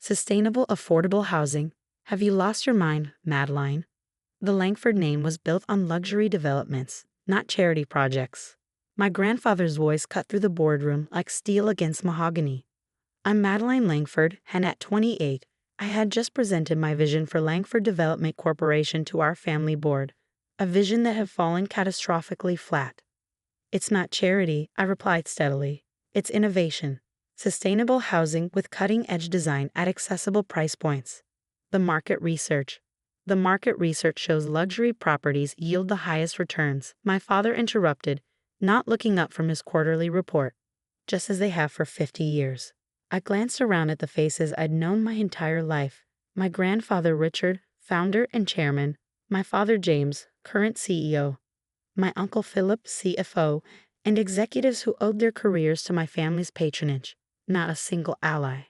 Sustainable, affordable housing. Have you lost your mind, Madeline? The Langford name was built on luxury developments, not charity projects. My grandfather's voice cut through the boardroom like steel against mahogany. I'm Madeline Langford, and at 28, I had just presented my vision for Langford Development Corporation to our family board, a vision that had fallen catastrophically flat. It's not charity, I replied steadily. It's innovation. Sustainable housing with cutting-edge design at accessible price points. The market research. The market research shows luxury properties yield the highest returns, my father interrupted, not looking up from his quarterly report, just as they have for 50 years. I glanced around at the faces I'd known my entire life. My grandfather Richard, founder and chairman, my father James, current CEO, my uncle Philip, CFO, and executives who owed their careers to my family's patronage, not a single ally.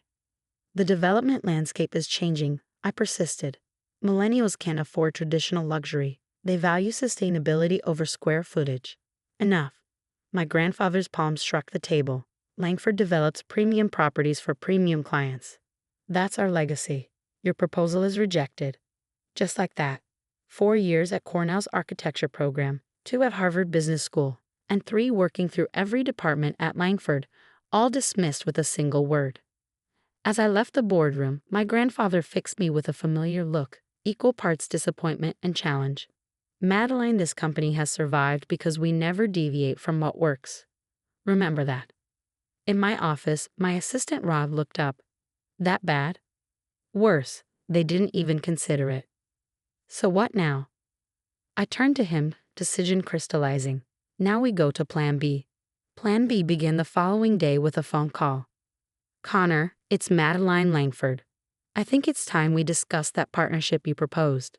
The development landscape is changing, I persisted. Millennials can't afford traditional luxury. They value sustainability over square footage. Enough. My grandfather's palm struck the table. Langford develops premium properties for premium clients. That's our legacy. Your proposal is rejected. Just like that. 4 years at Cornell's architecture program, 2 at Harvard Business School, and 3 working through every department at Langford, all dismissed with a single word. As I left the boardroom, my grandfather fixed me with a familiar look, equal parts disappointment and challenge. Madeline, this company has survived because we never deviate from what works. Remember that. In my office, my assistant Rob looked up. That bad? Worse, they didn't even consider it. So what now? I turned to him, decision crystallizing. Now we go to Plan B. Plan B began the following day with a phone call. Connor, it's Madeline Langford. I think it's time we discuss that partnership you proposed.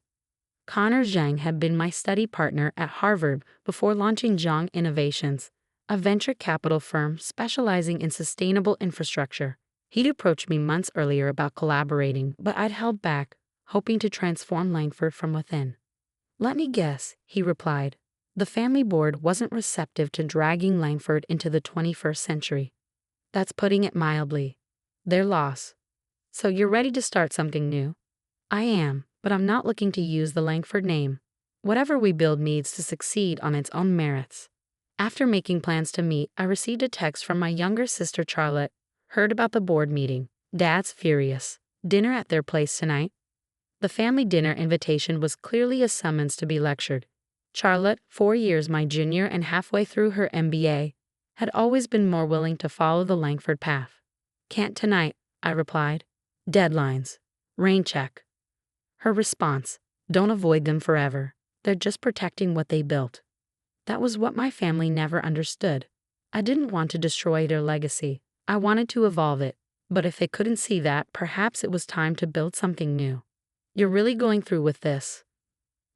Connor Zhang had been my study partner at Harvard before launching Zhang Innovations, a venture capital firm specializing in sustainable infrastructure. He'd approached me months earlier about collaborating, but I'd held back, hoping to transform Langford from within. Let me guess, he replied. The family board wasn't receptive to dragging Langford into the 21st century. That's putting it mildly. Their loss. So you're ready to start something new? I am, but I'm not looking to use the Langford name. Whatever we build needs to succeed on its own merits. After making plans to meet, I received a text from my younger sister Charlotte. Heard about the board meeting. Dad's furious. Dinner at their place tonight? The family dinner invitation was clearly a summons to be lectured. Charlotte, 4 years my junior and halfway through her MBA, had always been more willing to follow the Langford path. Can't tonight, I replied. Deadlines. Rain check. Her response, don't avoid them forever. They're just protecting what they built. That was what my family never understood. I didn't want to destroy their legacy. I wanted to evolve it. But if they couldn't see that, perhaps it was time to build something new. You're really going through with this?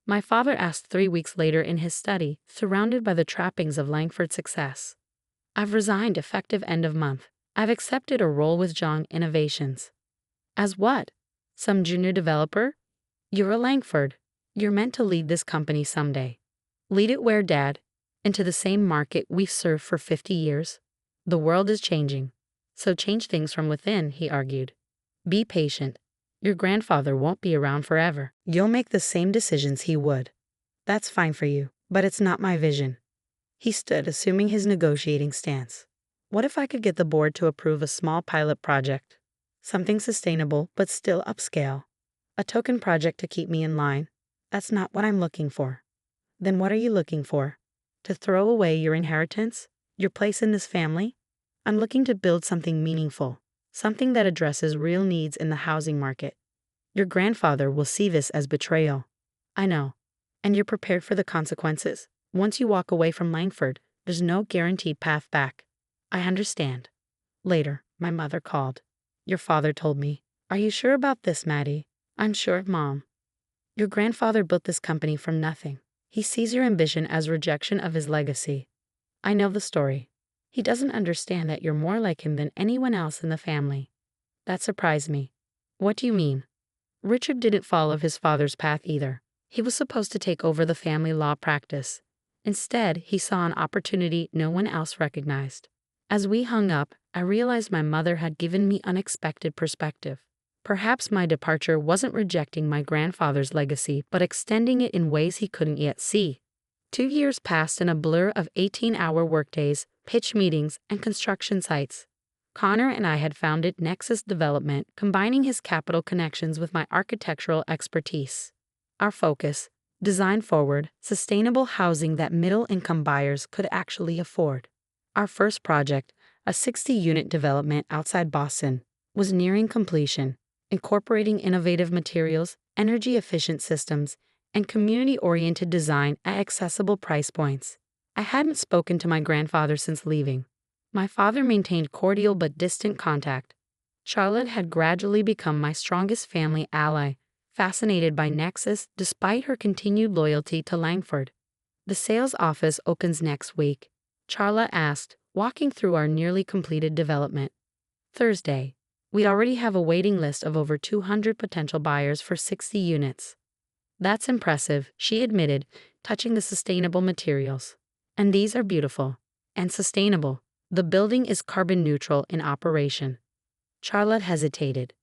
My father asked 3 weeks later in his study, surrounded by the trappings of Langford's success. I've resigned effective end of month. I've accepted a role with Zhang Innovations. As what? Some junior developer? You're a Langford. You're meant to lead this company someday. Lead it where, Dad? Into the same market we've served for 50 years? The world is changing. So change things from within, he argued. Be patient. Your grandfather won't be around forever. You'll make the same decisions he would. That's fine for you, but it's not my vision. He stood, assuming his negotiating stance. What if I could get the board to approve a small pilot project? Something sustainable, but still upscale. A token project to keep me in line. That's not what I'm looking for. Then what are you looking for? To throw away your inheritance? Your place in this family? I'm looking to build something meaningful. Something that addresses real needs in the housing market. Your grandfather will see this as betrayal. I know. And you're prepared for the consequences. Once you walk away from Langford, there's no guaranteed path back. I understand. Later, my mother called. Your father told me. Are you sure about this, Maddie? I'm sure, Mom. Your grandfather built this company from nothing. He sees your ambition as rejection of his legacy. I know the story. He doesn't understand that you're more like him than anyone else in the family. That surprised me. What do you mean? Richard didn't follow his father's path either. He was supposed to take over the family law practice. Instead, he saw an opportunity no one else recognized. As we hung up, I realized my mother had given me unexpected perspective. Perhaps my departure wasn't rejecting my grandfather's legacy, but extending it in ways he couldn't yet see. 2 years passed in a blur of 18-hour workdays, pitch meetings, and construction sites. Connor and I had founded Nexus Development, combining his capital connections with my architectural expertise. Our focus: design-forward, sustainable housing that middle-income buyers could actually afford. Our first project, a 60-unit development outside Boston, was nearing completion, incorporating innovative materials, energy-efficient systems, and community-oriented design at accessible price points. I hadn't spoken to my grandfather since leaving. My father maintained cordial but distant contact. Charlotte had gradually become my strongest family ally, fascinated by Nexus despite her continued loyalty to Langford. "The sales office opens next week," Charlotte asked, walking through our nearly completed development. "Thursday. We already have a waiting list of over 200 potential buyers for 60 units. "That's impressive," she admitted, touching the sustainable materials. "And these are beautiful. And sustainable. The building is carbon neutral in operation." Charlotte hesitated.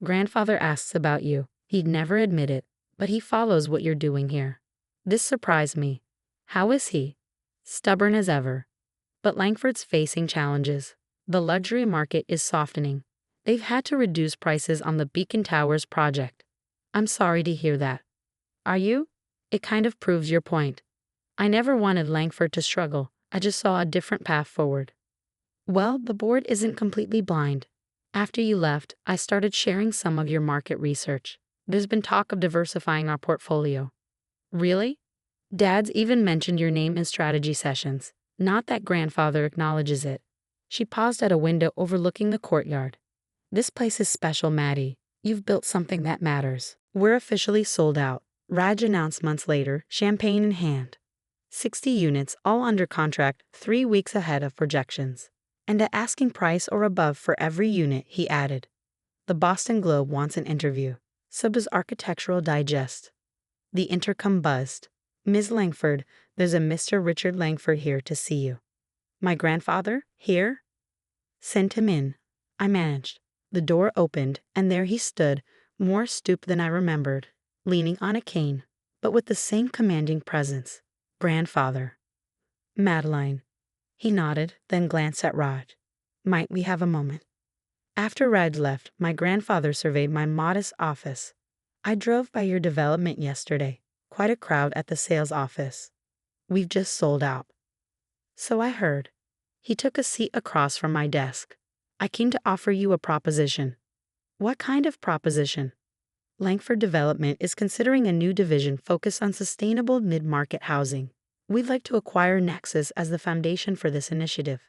"Grandfather asks about you. He'd never admit it, but he follows what you're doing here." This surprised me. "How is he?" "Stubborn as ever. But Langford's facing challenges. The luxury market is softening. They've had to reduce prices on the Beacon Towers project." "I'm sorry to hear that." "Are you? It kind of proves your point. I never wanted Langford to struggle. I just saw a different path forward." "Well, the board isn't completely blind. After you left, I started sharing some of your market research. There's been talk of diversifying our portfolio." "Really?" "Dad's even mentioned your name in strategy sessions. Not that grandfather acknowledges it." She paused at a window overlooking the courtyard. "This place is special, Maddie. You've built something that matters." "We're officially sold out," Raj announced months later, champagne in hand. 60 units, all under contract, 3 weeks ahead of projections. "And at asking price or above for every unit," he added. "The Boston Globe wants an interview. So does Architectural Digest." The intercom buzzed. "Ms. Langford, there's a Mr. Richard Langford here to see you." "My grandfather? Here?" "Send him in." I managed. The door opened, and there he stood, more stooped than I remembered, leaning on a cane, but with the same commanding presence. "Grandfather." "Madeline." He nodded, then glanced at Raj. "Might we have a moment?" After Raj left, my grandfather surveyed my modest office. "I drove by your development yesterday. Quite a crowd at the sales office." "We've just sold out." "So I heard." He took a seat across from my desk. "I came to offer you a proposition." "What kind of proposition?" "Langford Development is considering a new division focused on sustainable mid-market housing. We'd like to acquire Nexus as the foundation for this initiative."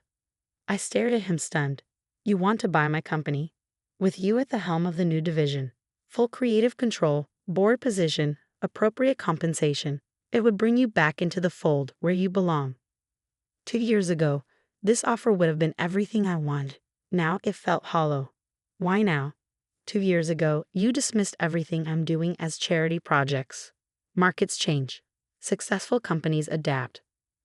I stared at him stunned. "You want to buy my company?" "With you at the helm of the new division. Full creative control, board position, appropriate compensation. It would bring you back into the fold where you belong." 2 years ago, this offer would have been everything I wanted. Now it felt hollow. "Why now?" 2 years ago, you dismissed everything I'm doing as charity projects. Markets change. Successful companies adapt.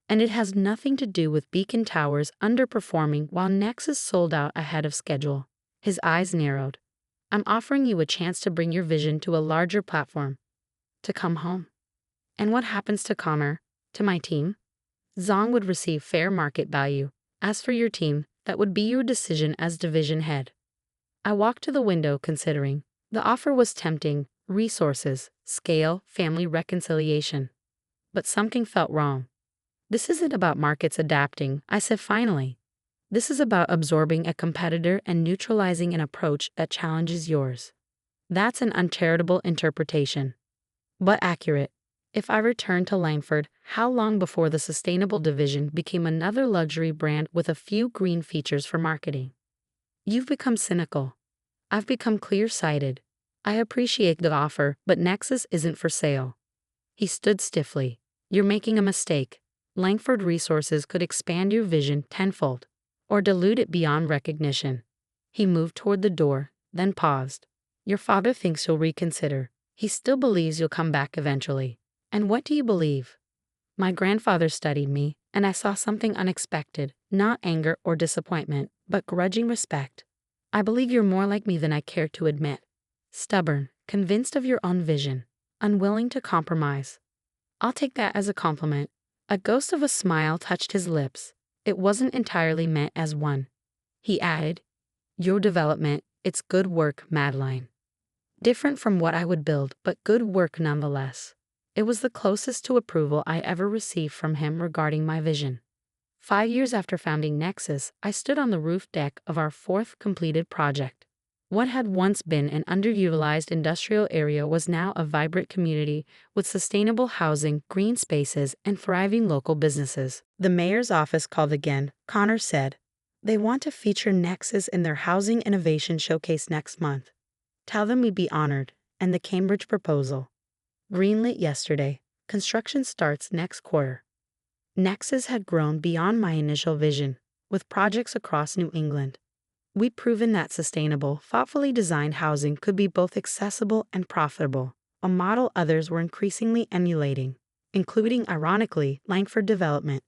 And it has nothing to do with Beacon Towers underperforming while Nexus sold out ahead of schedule. His eyes narrowed. "I'm offering you a chance to bring your vision to a larger platform. To come home." "And what happens to Connor? To my team?" "Zong would receive fair market value. As for your team, that would be your decision as division head." I walked to the window considering. The offer was tempting: resources, scale, family reconciliation. But something felt wrong. "This isn't about markets adapting," I said finally. "This is about absorbing a competitor and neutralizing an approach that challenges yours." That's an uncharitable interpretation, but accurate. If I returned to Langford, how long before the sustainable division became another luxury brand with a few green features for marketing? "You've become cynical." "I've become clear-sighted. I appreciate the offer, but Nexus isn't for sale." He stood stiffly. "You're making a mistake. Langford Resources could expand your vision tenfold, or dilute it beyond recognition." He moved toward the door, then paused. "Your father thinks you'll reconsider. He still believes you'll come back eventually." "And what do you believe?" My grandfather studied me, and I saw something unexpected, not anger or disappointment, but grudging respect. "I believe you're more like me than I care to admit." Stubborn, convinced of your own vision, unwilling to compromise. I'll take that as a compliment. A ghost of a smile touched his lips. It wasn't entirely meant as one. He added, "Your development, it's good work, Madeline. Different from what I would build, but good work nonetheless." It was the closest to approval I ever received from him regarding my vision. 5 years after founding Nexus, I stood on the roof deck of our fourth completed project. What had once been an underutilized industrial area was now a vibrant community with sustainable housing, green spaces, and thriving local businesses. The mayor's office called again, Connor said. They want to feature Nexus in their Housing Innovation Showcase next month. Tell them we'd be honored. And the Cambridge proposal. Greenlit yesterday. Construction starts next quarter. Nexus had grown beyond my initial vision, with projects across New England. We'd proven that sustainable, thoughtfully designed housing could be both accessible and profitable, a model others were increasingly emulating, including, ironically, Langford Development.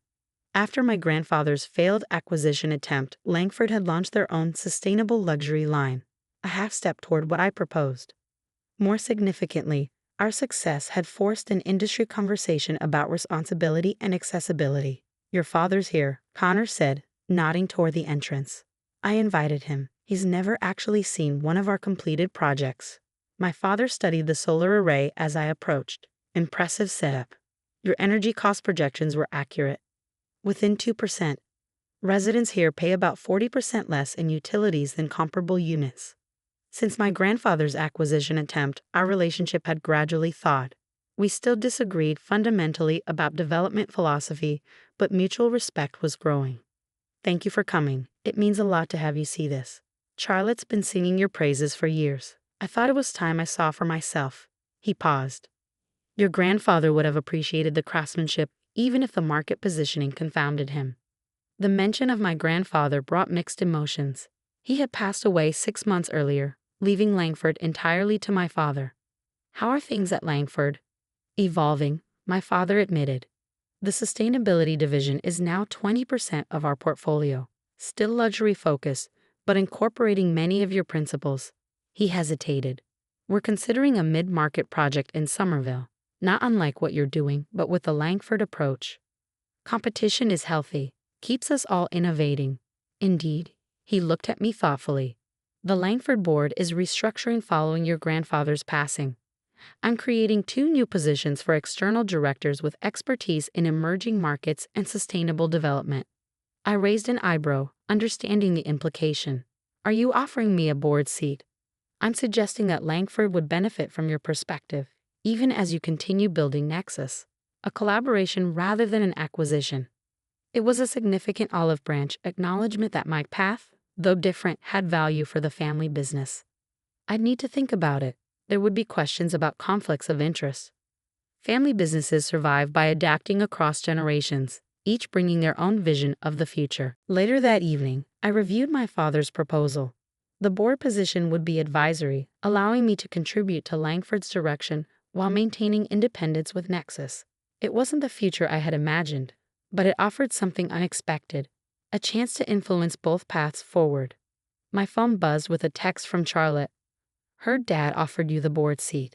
After my grandfather's failed acquisition attempt, Langford had launched their own sustainable luxury line, a half-step toward what I proposed. More significantly, our success had forced an industry conversation about responsibility and accessibility. Your father's here, Connor said, nodding toward the entrance. I invited him. He's never actually seen one of our completed projects. My father studied the solar array as I approached. Impressive setup. Your energy cost projections were accurate. Within 2%. Residents here pay about 40% less in utilities than comparable units. Since my grandfather's acquisition attempt, our relationship had gradually thawed. We still disagreed fundamentally about development philosophy, but mutual respect was growing. Thank you for coming. It means a lot to have you see this. Charlotte's been singing your praises for years. I thought it was time I saw for myself. He paused. Your grandfather would have appreciated the craftsmanship, even if the market positioning confounded him. The mention of my grandfather brought mixed emotions. He had passed away 6 months earlier, leaving Langford entirely to my father. How are things at Langford? Evolving, my father admitted. The sustainability division is now 20% of our portfolio, still luxury focused, but incorporating many of your principles. He hesitated. We're considering a mid-market project in Somerville, not unlike what you're doing, but with the Langford approach. Competition is healthy, keeps us all innovating. Indeed, he looked at me thoughtfully. The Langford board is restructuring following your grandfather's passing. I'm creating 2 new positions for external directors with expertise in emerging markets and sustainable development. I raised an eyebrow, understanding the implication. Are you offering me a board seat? I'm suggesting that Langford would benefit from your perspective, even as you continue building Nexus, a collaboration rather than an acquisition. It was a significant olive branch acknowledgement that my path, though different, had value for the family business. I'd need to think about it. There would be questions about conflicts of interest. Family businesses survive by adapting across generations, each bringing their own vision of the future. Later that evening, I reviewed my father's proposal. The board position would be advisory, allowing me to contribute to Langford's direction while maintaining independence with Nexus. It wasn't the future I had imagined, but it offered something unexpected, a chance to influence both paths forward. My phone buzzed with a text from Charlotte. Heard Dad offered you the board seat.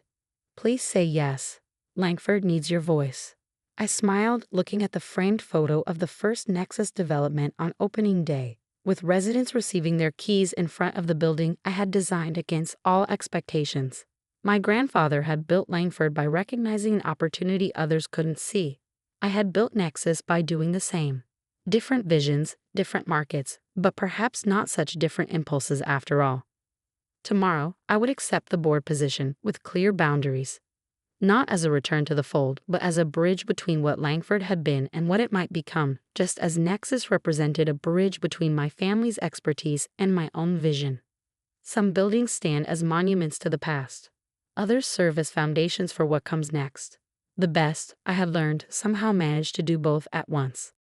Please say yes. Langford needs your voice. I smiled, looking at the framed photo of the first Nexus development on opening day, with residents receiving their keys in front of the building I had designed against all expectations. My grandfather had built Langford by recognizing an opportunity others couldn't see. I had built Nexus by doing the same. Different visions, different markets, but perhaps not such different impulses after all. Tomorrow, I would accept the board position with clear boundaries. Not as a return to the fold, but as a bridge between what Langford had been and what it might become, just as Nexus represented a bridge between my family's expertise and my own vision. Some buildings stand as monuments to the past. Others serve as foundations for what comes next. The best, I had learned, somehow managed to do both at once.